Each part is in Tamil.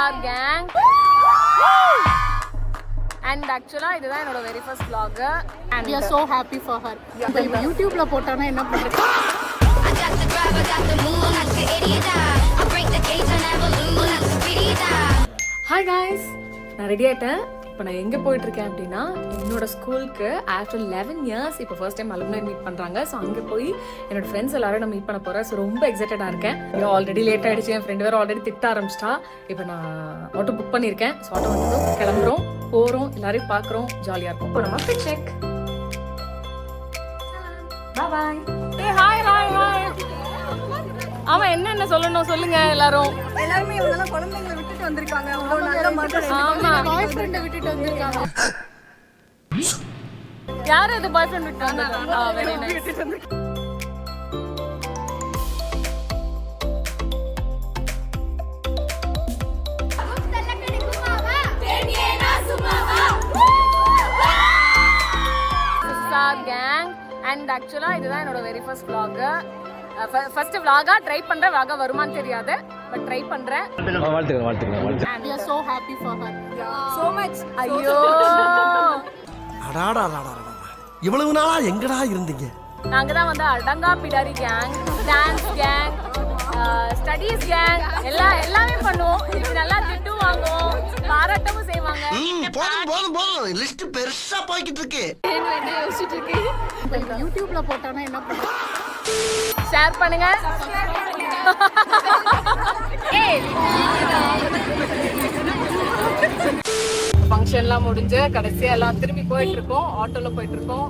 our gang. And actually இதுதான் என்னோட very first vlog and we are so happy for her. YouTubeல போட்டானா என்ன பண்றது? Hi guys, நான் ரெடி ஆயிட்டேன். இப்போ நான் எங்கே போயிட்டுருக்கேன் அப்படின்னா என்னோட ஸ்கூலுக்கு ஆஃப்டர் 11 இயர்ஸ் இப்போ ஃபர்ஸ்ட் டைம் அலுமினி மீட் பண்ணுறாங்க. ஸோ அங்கே போய் என்னோட ஃப்ரெண்ட்ஸ் எல்லாரும் நான் மீட் பண்ண போகிறேன். ஸோ ரொம்ப எக்ஸைட்டடாக இருக்கேன். ஆல்ரெடி லேட் ஆகிடுச்சு, என் ஃப்ரெண்டு வேறு ஆல்ரெடி திட்ட ஆரம்பிச்சிட்டா. இப்போ நான் ஆட்டோ புக் பண்ணியிருக்கேன். ஸோ ஆட்டோ வந்ததும் கிளம்புறோம், போகிறோம், எல்லாரையும் பார்க்குறோம், ஜாலியாக இருக்கும். இப்போ நம்ம ஃபிட் செக். பாய். ஏ ஹாய் ஹாய் ஹாய். அவன் என்ன சொல்லணும் சொல்லுங்க எல்லாரும். எல்லாருமே இவங்கெல்லாம் குழந்தைங்களை விட்டுட்டு வந்திருக்காங்க. அவ்வளவு நல்ல மகள். ஆமா, பாய் ஃப்ரெண்டை விட்டுட்டு வந்திருக்காங்க. யார் அது பாய் ஃப்ரெண்ட் விட்டு வந்தாங்க? Very nice. Gang and actually இதுதான் என்னோட வெரி ஃபர்ஸ்ட் vlog. ஃபர்ஸ்ட் vlog-ஆ ட்ரை பண்றேன். vlog வருமான்னு தெரியாது, பட் ட்ரை பண்றேன். வாழ்த்துக்கள். We are so happy for her. So much. ஐயோ, இவ்வளவு நாளா எங்கடா இருந்தீங்க? நாங்க தான் வந்து அடங்கா Pidari gang, dance gang, studies gang, எல்லாமே பண்ணுவோம். இது நல்லா திட்டும் வாங்குவோம், பாராட்டவும் செய்வாங்க. போதும் லிஸ்ட் பெருசா போய்கிட்டு இருக்கு. YouTubeல போட்டானா என்ன பண்றது? ஷேர் பண்ணுங்க. ஃபங்க்ஷன்லாம் முடிஞ்சு கடைசியா எல்லாம் திரும்பி போயிட்டு இருக்கோம், ஆட்டோல போயிட்டு இருக்கோம்.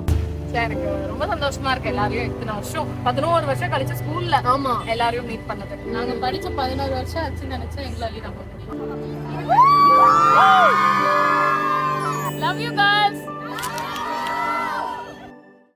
எனக்கு ரொம்ப சந்தோஷமா இருக்கு. எல்லாரையும் இத்தனை வருஷம் 11 வருஷம் கழிச்சு ஸ்கூல்ல ஆமா எல்லாரையும் மீட் பண்ணது. நாங்க படிச்ச 11 வருஷம் ஆச்சுன்னு நினைச்சா எங்களால நம்ப முடியும்.